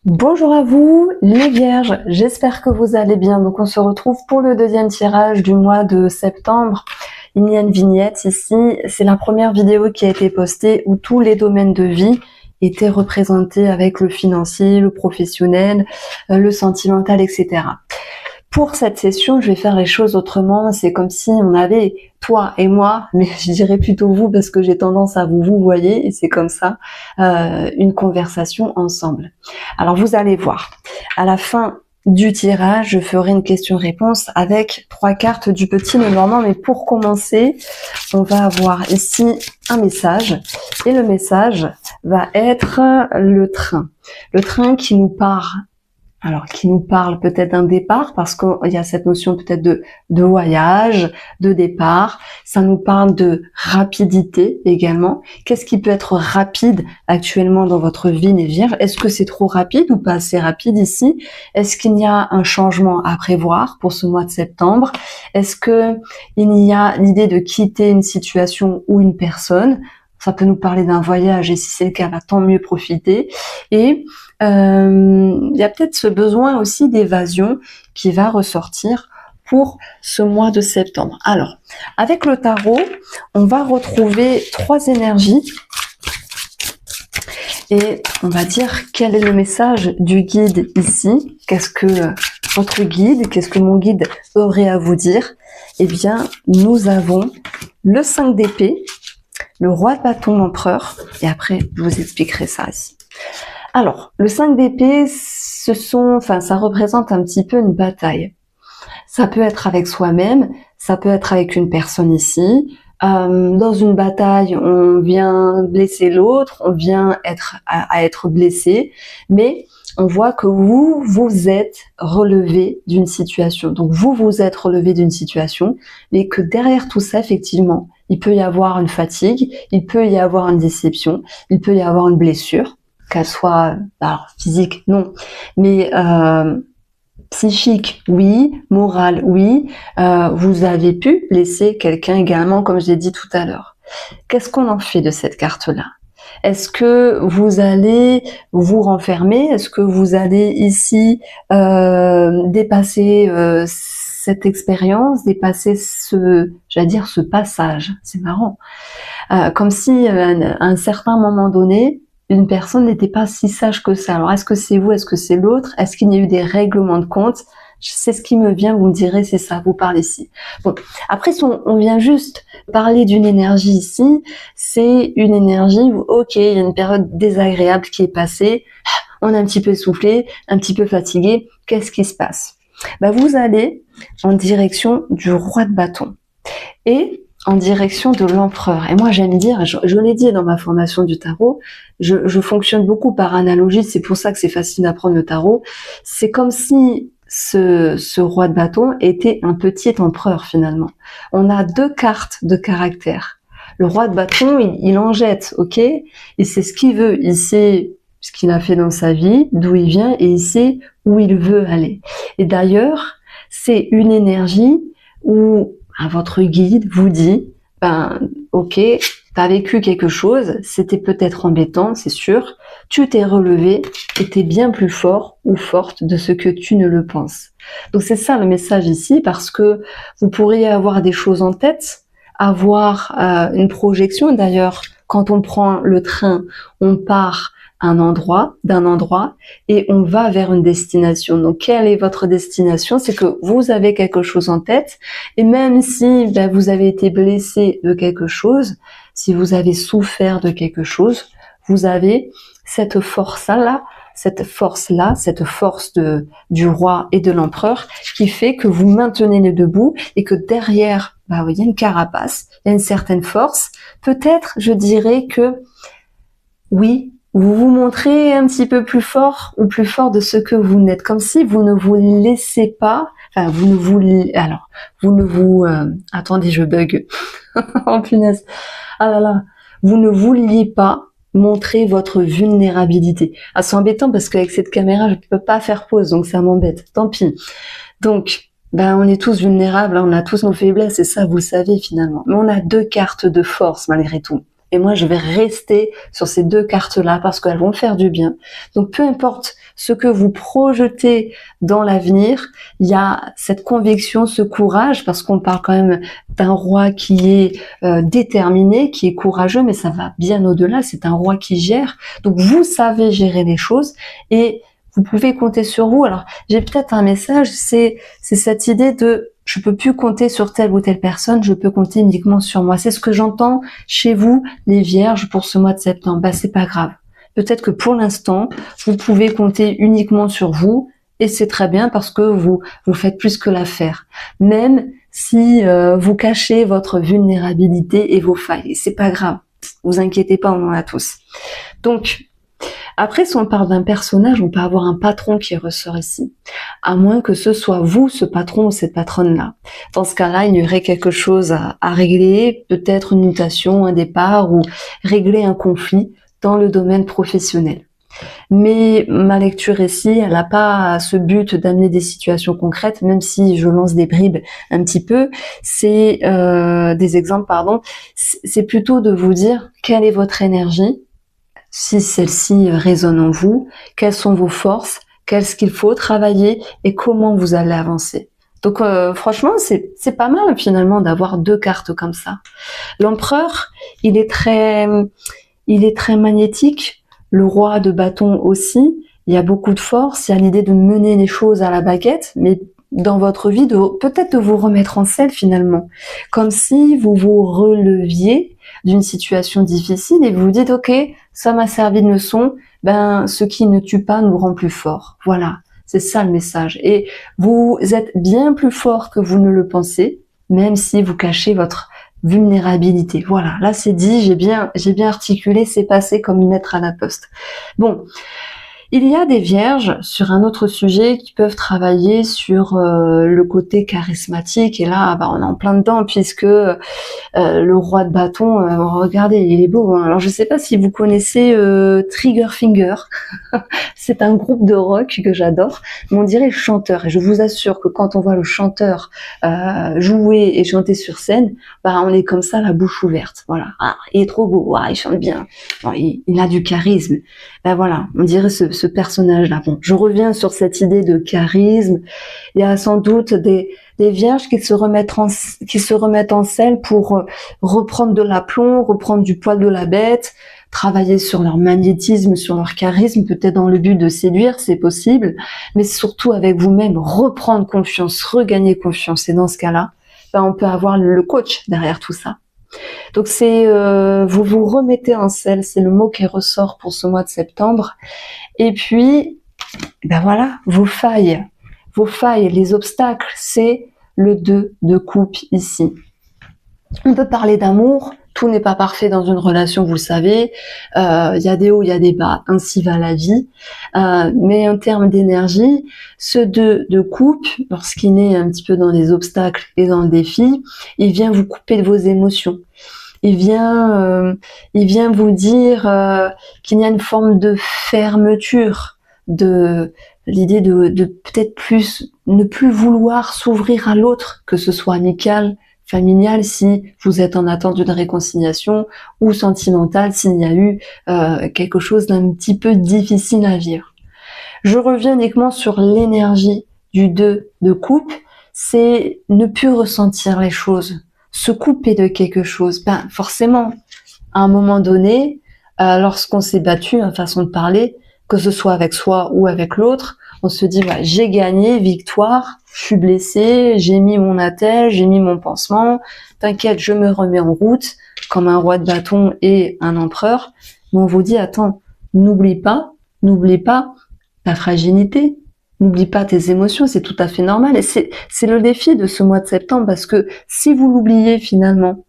Bonjour à vous les Vierges, j'espère que vous allez bien. Donc on se retrouve pour le deuxième tirage du mois de septembre. Il y a une vignette ici, c'est la première vidéo qui a été postée où tous les domaines de vie étaient représentés avec le financier, le professionnel, le sentimental, etc. Pour cette session, je vais faire les choses autrement. C'est comme si on avait toi et moi, mais je dirais plutôt vous parce que j'ai tendance à vous voyez, et c'est comme ça, une conversation ensemble. Alors vous allez voir, à la fin du tirage, je ferai une question-réponse avec 3 cartes du petit Lenormand, mais pour commencer, on va avoir ici un message, et le message va être le train. Le train qui nous part. Alors, qui nous parle peut-être d'un départ, parce qu'il y a cette notion peut-être de voyage, de départ. Ça nous parle de rapidité également. Qu'est-ce qui peut être rapide actuellement dans votre vie, les Vierges? Est-ce que c'est trop rapide ou pas assez rapide ici? Est-ce qu'il y a un changement à prévoir pour ce mois de septembre? Est-ce que il y a l'idée de quitter une situation ou une personne? Ça peut nous parler d'un voyage, et si c'est le cas, bah, tant mieux profiter. Et il y a peut-être ce besoin aussi d'évasion qui va ressortir pour ce mois de septembre. Alors, avec le tarot, on va retrouver 3 énergies et on va dire quel est le message du guide ici. Qu'est-ce que votre guide, qu'est-ce que mon guide aurait à vous dire? Eh bien, nous avons le 5 d'épée, le roi de bâton, l'empereur, et après, je vous expliquerai ça ici. Alors, le 5 d'épée, ça représente un petit peu une bataille. Ça peut être avec soi-même, ça peut être avec une personne ici. Dans une bataille, on vient blesser l'autre, on vient à être blessé, mais on voit que vous êtes relevé d'une situation. Donc vous êtes relevé d'une situation, mais que derrière tout ça, effectivement, il peut y avoir une fatigue, il peut y avoir une déception, il peut y avoir une blessure, qu'elle soit alors, physique, non, mais psychique, oui, morale, oui. Vous avez pu blesser quelqu'un également, comme je l'ai dit tout à l'heure. Qu'est-ce qu'on en fait de cette carte-là? Est-ce que vous allez vous renfermer? Est-ce que vous allez ici dépasser cette expérience, dépasser ce passage? C'est marrant. Comme si à un certain moment donné, une personne n'était pas si sage que ça. Alors, est-ce que c'est vous? Est-ce que c'est l'autre? Est-ce qu'il y a eu des règlements de compte? C'est ce qui me vient, vous me direz, c'est ça, vous parlez ici. Bon, après, si on vient juste parler d'une énergie ici, c'est une énergie où, ok, il y a une période désagréable qui est passée, on est un petit peu essoufflé, un petit peu fatigué, qu'est-ce qui se passe? Vous allez en direction du roi de bâton. Et en direction de l'empereur. Et moi, j'aime dire, je l'ai dit dans ma formation du tarot, je fonctionne beaucoup par analogie, c'est pour ça que c'est facile d'apprendre le tarot. C'est comme si ce roi de bâton était un petit empereur finalement. On a 2 cartes de caractère. Le roi de bâton, il en jette, ok? Il sait ce qu'il veut, il sait ce qu'il a fait dans sa vie, d'où il vient, et il sait où il veut aller. Et d'ailleurs, c'est une énergie où votre guide vous dit, ok, t'as vécu quelque chose, c'était peut-être embêtant, c'est sûr, tu t'es relevé et t'es bien plus fort ou forte de ce que tu ne le penses. Donc c'est ça le message ici, parce que vous pourriez avoir des choses en tête, avoir une projection. D'ailleurs, quand on prend le train, on part d'un endroit et on va vers une destination. Donc, quelle est votre destination? C'est que vous avez quelque chose en tête, et même si vous avez été blessé de quelque chose, si vous avez souffert de quelque chose, vous avez cette force-là, cette force du roi et de l'empereur qui fait que vous maintenez les debout et que derrière, il y a une carapace, il y a une certaine force. Peut-être, je dirais que oui, vous vous montrez un petit peu plus fort ou plus fort de ce que vous n'êtes, comme si vous ne vous laissez pas, attendez, je bug. Oh punaise. Ah là là. Vous ne vouliez pas montrer votre vulnérabilité. Ah, c'est embêtant parce qu'avec cette caméra, je peux pas faire pause, donc ça m'embête. Tant pis. Donc, on est tous vulnérables, on a tous nos faiblesses, et ça, vous le savez finalement. Mais on a 2 cartes de force malgré tout. Et moi, je vais rester sur ces 2 cartes-là parce qu'elles vont faire du bien. Donc, peu importe ce que vous projetez dans l'avenir. Il y a cette conviction, ce courage, parce qu'on parle quand même d'un roi qui est déterminé, qui est courageux, mais ça va bien au-delà, c'est un roi qui gère. Donc vous savez gérer les choses et vous pouvez compter sur vous. Alors j'ai peut-être un message, c'est cette idée de je peux plus compter sur telle ou telle personne, je peux compter uniquement sur moi. C'est ce que j'entends chez vous, les vierges, pour ce mois de septembre. Bah, c'est pas grave. Peut-être que pour l'instant, vous pouvez compter uniquement sur vous, et c'est très bien parce que vous faites plus que l'affaire. Même si vous cachez votre vulnérabilité et vos failles, c'est pas grave. Vous inquiétez pas, on en a tous. Donc, après, si on parle d'un personnage, on peut avoir un patron qui ressort ici. À moins que ce soit vous, ce patron ou cette patronne-là. Dans ce cas-là, il y aurait quelque chose à régler, peut-être une mutation, un départ ou régler un conflit dans le domaine professionnel. Mais ma lecture ici, elle n'a pas ce but d'amener des situations concrètes, même si je lance des bribes un petit peu. C'est des exemples, pardon. C'est plutôt de vous dire quelle est votre énergie, si celle-ci résonne en vous, quelles sont vos forces, qu'est-ce qu'il faut travailler et comment vous allez avancer. Donc franchement, c'est pas mal finalement d'avoir 2 cartes comme ça. L'empereur, il est très magnétique. Le roi de bâton aussi. Il y a beaucoup de force. Il y a l'idée de mener les choses à la baguette, mais dans votre vie, peut-être de vous remettre en selle finalement, comme si vous vous releviez d'une situation difficile et vous vous dites ok, ça m'a servi de leçon, ben ce qui ne tue pas nous rend plus fort. Voilà, c'est ça le message. Et vous êtes bien plus fort que vous ne le pensez, même si vous cachez votre vulnérabilité. Voilà, là c'est dit, j'ai bien articulé, c'est passé comme une lettre à la poste. Bon. Il y a des vierges sur un autre sujet qui peuvent travailler sur le côté charismatique et là bah, on est en plein dedans puisque le roi de bâton, regardez, il est beau. Hein. Alors je sais pas si vous connaissez Triggerfinger, c'est un groupe de rock que j'adore, mais on dirait le chanteur et je vous assure que quand on voit le chanteur jouer et chanter sur scène, bah on est comme ça la bouche ouverte. Voilà, ah, il est trop beau, ah, il chante bien, bon, il a du charisme. Ben voilà, on dirait ce personnage-là. Bon, je reviens sur cette idée de charisme. Il y a sans doute des vierges qui se remettent en selle pour reprendre de l'aplomb, reprendre du poil de la bête, travailler sur leur magnétisme, sur leur charisme, peut-être dans le but de séduire, c'est possible, mais surtout avec vous-même, reprendre confiance, regagner confiance. Et dans ce cas-là, ben on peut avoir le coach derrière tout ça. Donc c'est vous vous remettez en selle, c'est le mot qui ressort pour ce mois de septembre. Et puis ben voilà, vos failles, les obstacles, c'est le 2 de coupe ici. On peut parler d'amour, tout n'est pas parfait dans une relation, vous le savez. Il y a des hauts, il y a des bas, ainsi va la vie. Mais en termes d'énergie, ce 2 de coupe, lorsqu'il est un petit peu dans les obstacles et dans le défi, il vient vous couper de vos émotions. Il vient vous dire qu'il y a une forme de fermeture, de l'idée de peut-être plus ne plus vouloir s'ouvrir à l'autre, que ce soit amical, familial si vous êtes en attente d'une réconciliation ou sentimental s'il y a eu quelque chose d'un petit peu difficile à vivre. Je reviens uniquement sur l'énergie du 2 de coupe, c'est ne plus ressentir les choses, se couper de quelque chose. Ben forcément, à un moment donné, lorsqu'on s'est battu, une façon de parler, que ce soit avec soi ou avec l'autre, on se dit bah, j'ai gagné, victoire, je suis blessée, j'ai mis mon attelle, j'ai mis mon pansement, t'inquiète, je me remets en route, comme un roi de bâton et un empereur. Mais on vous dit attends, n'oublie pas ta fragilité, n'oublie pas tes émotions, c'est tout à fait normal. Et c'est le défi de ce mois de septembre, parce que si vous l'oubliez finalement,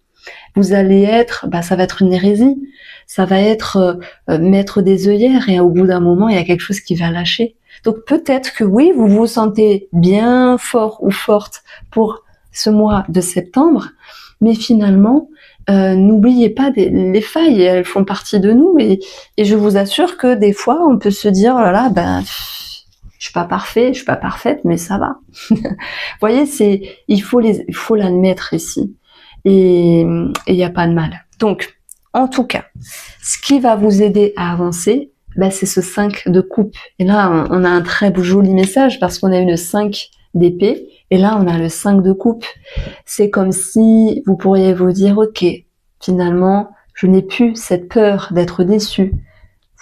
vous allez être, bah, ça va être une hérésie, ça va être mettre des œillères et au bout d'un moment, il y a quelque chose qui va lâcher. Donc peut-être que oui, vous vous sentez bien fort ou forte pour ce mois de septembre, mais finalement, n'oubliez pas les failles, elles font partie de nous et je vous assure que des fois, on peut se dire, oh là là, ben, je suis pas parfait, je suis pas parfaite, mais ça va. Vous voyez, il faut l'admettre ici et il n'y a pas de mal. Donc, en tout cas, ce qui va vous aider à avancer, ben, c'est ce 5 de coupe. Et là, on a un très joli message parce qu'on a eu le 5 d'épée et là, on a le 5 de coupe. C'est comme si vous pourriez vous dire, ok, finalement, je n'ai plus cette peur d'être déçu.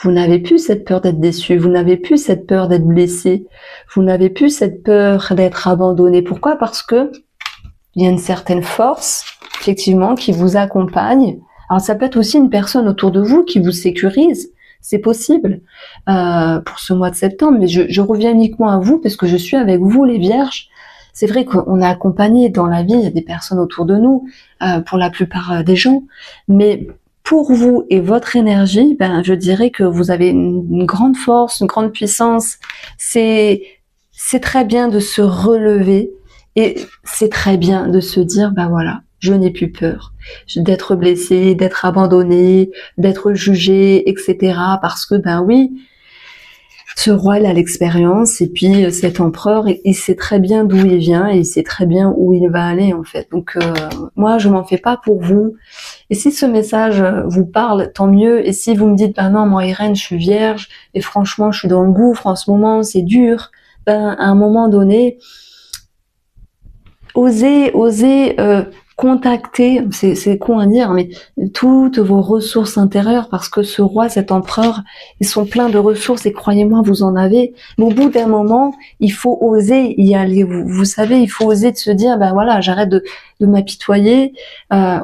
Vous n'avez plus cette peur d'être déçu, vous n'avez plus cette peur d'être blessé, vous n'avez plus cette peur d'être abandonné. Pourquoi? Parce que il y a une certaine force, effectivement, qui vous accompagne. Alors ça peut être aussi une personne autour de vous qui vous sécurise, c'est possible pour ce mois de septembre, mais je reviens uniquement à vous parce que je suis avec vous les Vierges. C'est vrai qu'on est accompagné dans la vie, il y a des personnes autour de nous, pour la plupart des gens, mais pour vous et votre énergie, ben je dirais que vous avez une grande force, une grande puissance. C'est très bien de se relever et c'est très bien de se dire, ben voilà, je n'ai plus peur d'être blessé, d'être abandonné, d'être jugé, etc. Parce que ben oui, ce roi il a l'expérience et puis cet empereur il sait très bien d'où il vient et il sait très bien où il va aller en fait. Donc moi je m'en fais pas pour vous. Et si ce message vous parle, tant mieux. Et si vous me dites, ben non, moi Irène, je suis vierge et franchement je suis dans le gouffre en ce moment, c'est dur. Ben à un moment donné, osez contacter, c'est con à dire, mais toutes vos ressources intérieures, parce que ce roi, cet empereur, ils sont pleins de ressources et croyez-moi, vous en avez. Mais au bout d'un moment, il faut oser y aller. Vous savez, il faut oser de se dire, ben voilà, j'arrête de m'apitoyer.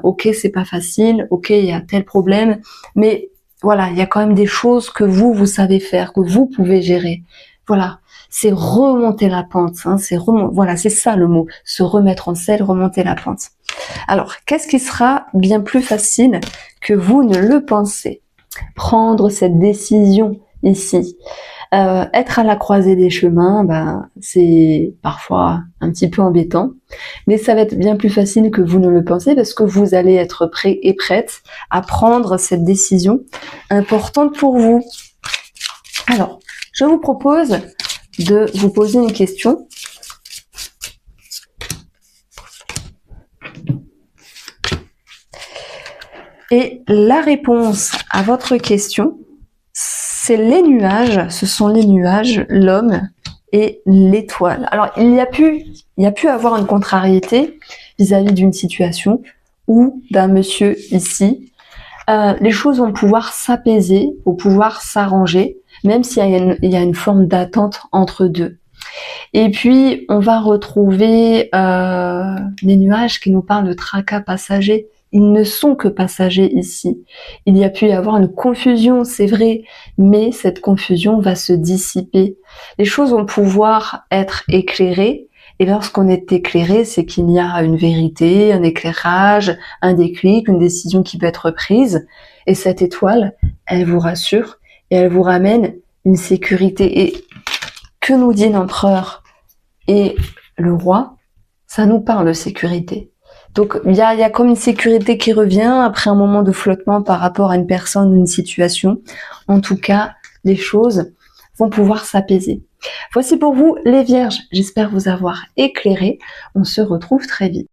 Ok, c'est pas facile. Ok, il y a tel problème, mais voilà, il y a quand même des choses que vous savez faire, que vous pouvez gérer. Voilà. C'est remonter la pente, hein, voilà, c'est ça le mot, se remettre en selle, remonter la pente. Alors, qu'est-ce qui sera bien plus facile que vous ne le pensez? Prendre cette décision ici. Être à la croisée des chemins, ben, c'est parfois un petit peu embêtant, mais ça va être bien plus facile que vous ne le pensez parce que vous allez être prêt et prête à prendre cette décision importante pour vous. Alors, je vous propose de vous poser une question. Et la réponse à votre question, c'est les nuages, ce sont les nuages, l'homme et l'étoile. Alors, il y a pu avoir une contrariété vis-à-vis d'une situation ou d'un monsieur ici. Les choses vont pouvoir s'apaiser, vont pouvoir s'arranger, même s'il y a une forme d'attente entre deux. Et puis, on va retrouver les nuages qui nous parlent de tracas passagers. Ils ne sont que passagers ici. Il y a pu y avoir une confusion, c'est vrai, mais cette confusion va se dissiper. Les choses vont pouvoir être éclairées, et lorsqu'on est éclairé, c'est qu'il y a une vérité, un éclairage, un déclic, une décision qui peut être prise. Et cette étoile, elle vous rassure et elle vous ramène une sécurité. Et que nous dit l'empereur et le roi? Ça nous parle de sécurité. Donc il y a comme une sécurité qui revient après un moment de flottement par rapport à une personne ou une situation. En tout cas, les choses vont pouvoir s'apaiser. Voici pour vous les Vierges. J'espère vous avoir éclairé. On se retrouve très vite.